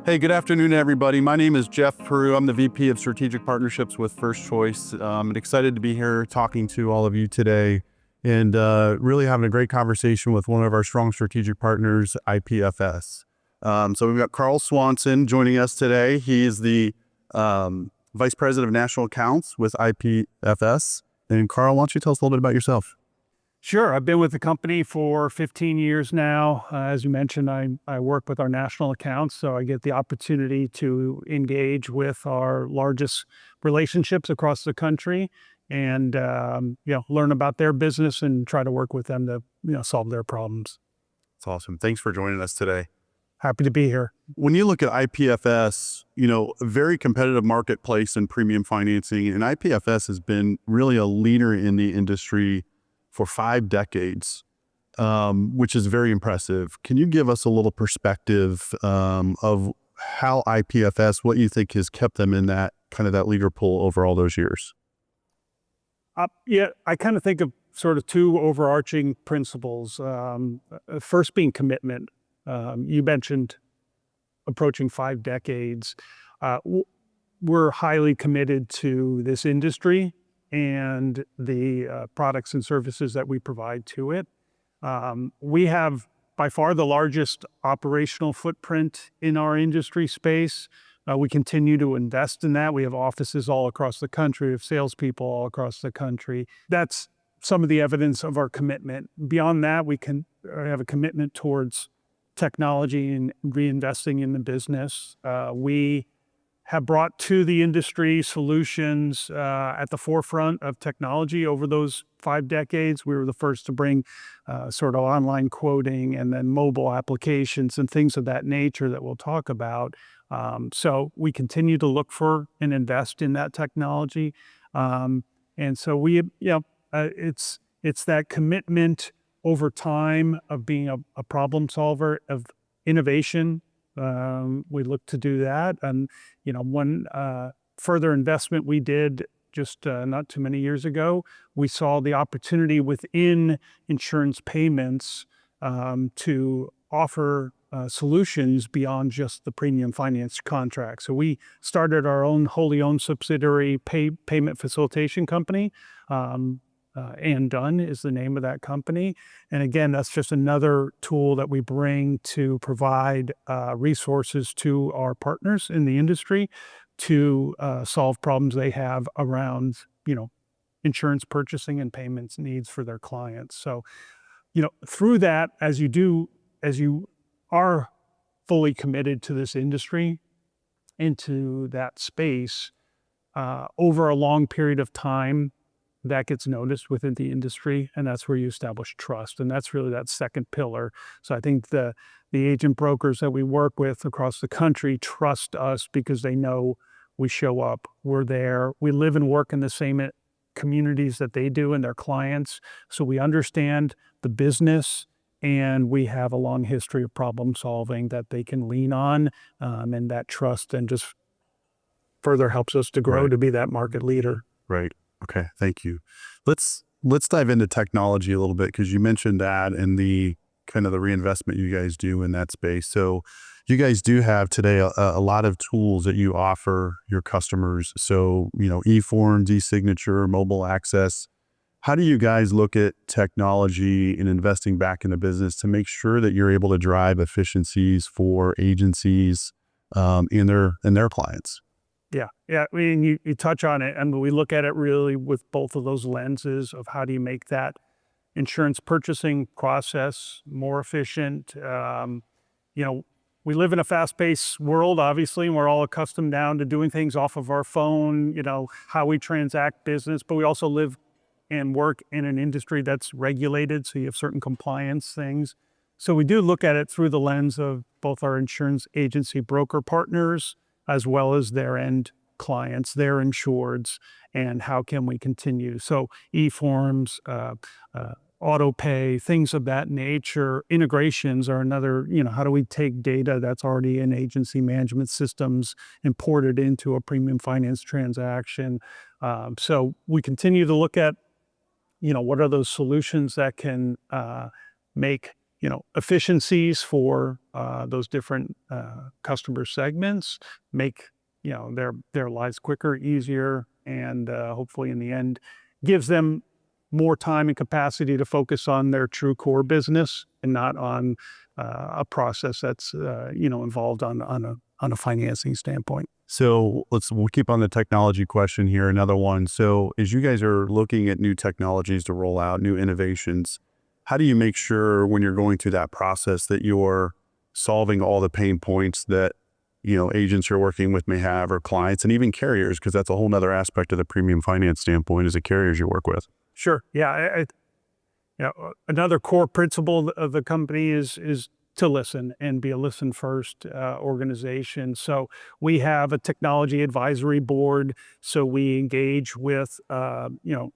Hey, good afternoon, everybody. My name is Jeff Pireu. I'm the VP of Strategic Partnerships with FirstChoice. I'm excited to be here talking to all of you today and really having a great conversation with one of our strong strategic partners, IPFS. So we've got Karl Swanson joining us today. He is the Vice President of National Accounts with IPFS. And Karl, why don't you tell us a little bit about yourself? Sure. I've been with the company for 15 years now. As you mentioned, I work with our national accounts, so I get the opportunity to engage with our largest relationships across the country and learn about their business and try to work with them to solve their problems. That's awesome. Thanks for joining us today. Happy to be here. When you look at IPFS, a very competitive marketplace in premium financing, and IPFS has been really a leader in the industry for 5 decades, which is very impressive. Can you give us a little perspective of how IPFS, what you think has kept them in that kind of that leader pool over all those years? I kind of think of sort of 2 overarching principles. First being commitment. You mentioned approaching 5 decades. We're highly committed to this industry and the products and services that we provide to it. We have by far the largest operational footprint in our industry space. We continue to invest in that. We have offices all across the country, we have salespeople all across the country. That's some of the evidence of our commitment. Beyond that, we can have a commitment towards technology and reinvesting in the business. We have brought to the industry solutions at the forefront of technology over those 5 decades. We were the first to bring sort of online quoting and then mobile applications and things of that nature that we'll talk about. So we continue to look for and invest in that technology. And so it's that commitment over time of being a problem solver, of innovation. We look to do that. And, one further investment we did just not too many years ago, we saw the opportunity within insurance payments to offer solutions beyond just the premium finance contract. So we started our own wholly owned subsidiary payment facilitation company. And Done is the name of that company. And again, that's just another tool that we bring to provide resources to our partners in the industry to solve problems they have around, insurance purchasing and payments needs for their clients. So, through that, as you are fully committed to this industry, into that space, over a long period of time, that gets noticed within the industry, and that's where you establish trust. And that's really that second pillar. So I think the agent brokers that we work with across the country trust us because they know we show up, we're there, we live and work in the same communities that they do and their clients. So we understand the business and we have a long history of problem solving that they can lean on, and that trust and just further helps us to grow to be that market leader. Right. Okay, thank you. Let's dive into technology a little bit because you mentioned that and the kind of the reinvestment you guys do in that space. So you guys do have today a lot of tools that you offer your customers. So, e-forms, e-signature, mobile access. How do you guys look at technology and investing back in the business to make sure that you're able to drive efficiencies for agencies and their clients? Yeah. I mean, you touch on it, and we look at it really with both of those lenses of how do you make that insurance purchasing process more efficient. We live in a fast-paced world, obviously, and we're all accustomed now to doing things off of our phone, how we transact business, but we also live and work in an industry that's regulated, so you have certain compliance things. So we do look at it through the lens of both our insurance agency broker partners, as well as their end clients, their insureds, and how can we continue. So e-forms, auto pay, things of that nature. Integrations are another, how do we take data that's already in agency management systems, imported into a premium finance transaction. So we continue to look at, what are those solutions that can make efficiencies for those different customer segments, make their lives quicker, easier, and hopefully in the end gives them more time and capacity to focus on their true core business and not on a process that's involved on a financing standpoint. So we'll keep on the technology question here. Another one. So as you guys are looking at new technologies to roll out, new innovations, how do you make sure when you're going through that process that you're solving all the pain points that agents you're working with may have, or clients, and even carriers, because that's a whole nother aspect of the premium finance standpoint is the carriers you work with? Sure. Yeah. Another core principle of the company is to listen and be a listen first organization. So we have a technology advisory board. So we engage with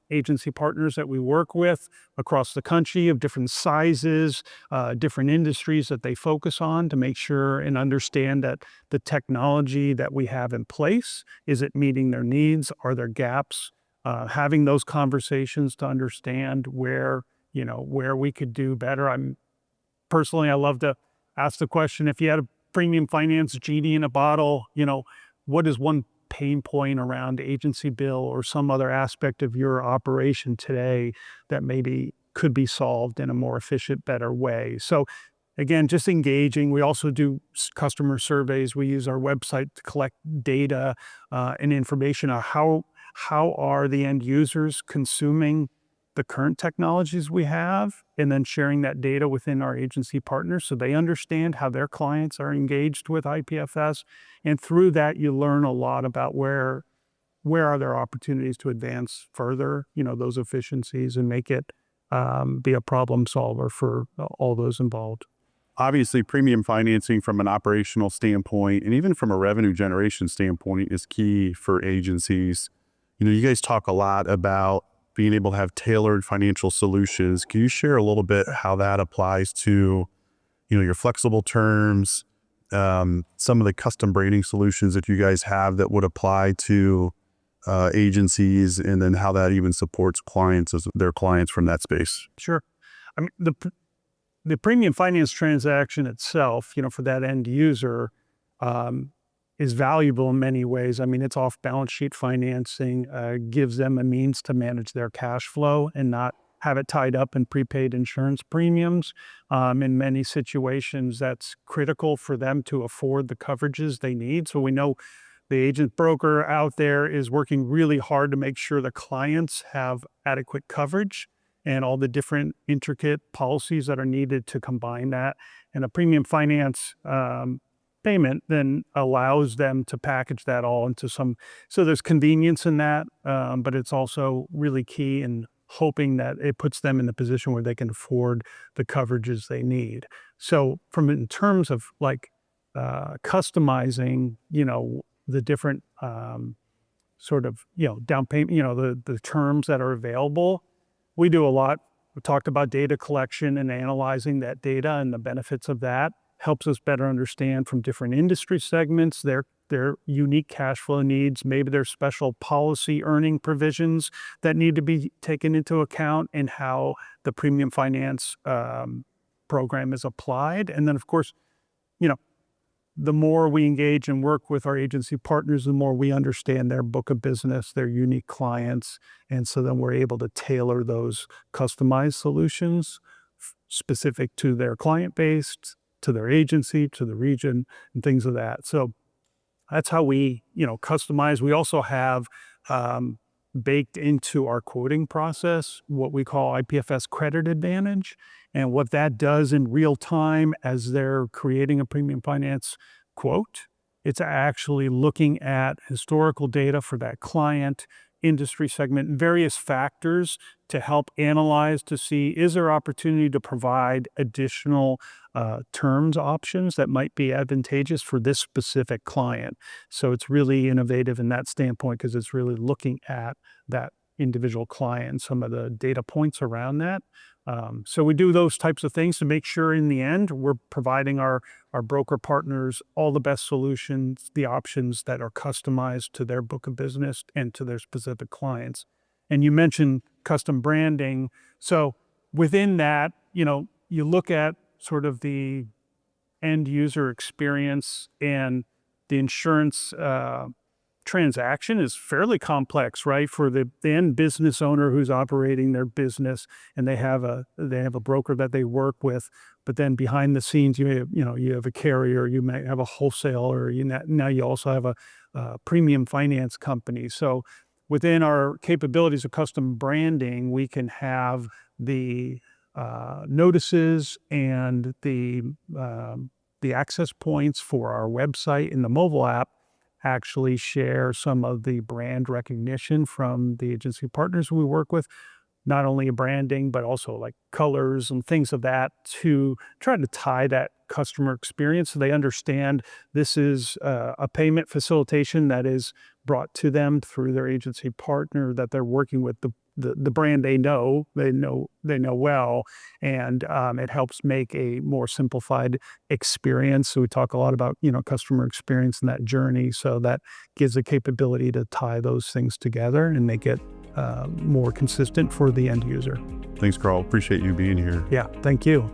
agency partners that we work with across the country of different sizes, different industries that they focus on, to make sure and understand that the technology that we have in place, is it meeting their needs? Are there gaps? Having those conversations to understand where we could do better. I love to ask the question, if you had a premium finance genie in a bottle, what is one pain point around agency bill or some other aspect of your operation today that maybe could be solved in a more efficient, better way? So again, just engaging. We also do customer surveys. We use our website to collect data and information on how are the end users consuming the current technologies we have, and then sharing that data within our agency partners so they understand how their clients are engaged with IPFS. And through that, you learn a lot about where are there opportunities to advance further, those efficiencies, and make it be a problem solver for all those involved. Obviously, premium financing from an operational standpoint and even from a revenue generation standpoint is key for agencies. You guys talk a lot about being able to have tailored financial solutions. Can you share a little bit how that applies to, your flexible terms, some of the custom branding solutions that you guys have that would apply to agencies, and then how that even supports clients as their clients from that space? Sure. I mean, the premium finance transaction itself, for that end user, is valuable in many ways. I mean, it's off balance sheet financing, gives them a means to manage their cash flow and not have it tied up in prepaid insurance premiums. In many situations, that's critical for them to afford the coverages they need. So we know the agent broker out there is working really hard to make sure the clients have adequate coverage and all the different intricate policies that are needed to combine that. And a premium finance payment then allows them to package that all into so there's convenience in that, but it's also really key in hoping that it puts them in the position where they can afford the coverages they need. So in terms of customizing, the different down payment, the terms that are available, we do a lot. We talked about data collection and analyzing that data, and the benefits of that helps us better understand from different industry segments their unique cash flow needs. Maybe there's special policy earning provisions that need to be taken into account in how the premium finance program is applied. And then, of course, the more we engage and work with our agency partners, the more we understand their book of business, their unique clients. And so then we're able to tailor those customized solutions specific to their client base, to their agency, to the region, and things of that. So that's how we, customize. We also have baked into our quoting process what we call IPFS Credit Advantage. And what that does in real time as they're creating a premium finance quote, it's actually looking at historical data for that client, industry segment, various factors to help analyze to see, is there opportunity to provide additional terms options that might be advantageous for this specific client. So it's really innovative in that standpoint because it's really looking at that individual client, some of the data points around that. So we do those types of things to make sure in the end we're providing our broker partners all the best solutions, the options that are customized to their book of business and to their specific clients. And you mentioned custom branding. So within that, you look at sort of the end user experience, and the insurance transaction is fairly complex, right? For the end business owner who's operating their business, and they have a broker that they work with, but then behind the scenes, you have a carrier, you may have a wholesaler, now you also have a premium finance company. So within our capabilities of custom branding, we can have the notices and the access points for our website and the mobile app actually share some of the brand recognition from the agency partners we work with, not only branding, but also like colors and things of that, to try to tie that customer experience so they understand this is a payment facilitation that is brought to them through their agency partner, that they're working with the brand they know well, and it helps make a more simplified experience. So we talk a lot about customer experience and that journey. So that gives the capability to tie those things together and make it more consistent for the end user. Thanks, Karl. Appreciate you being here. Yeah, thank you.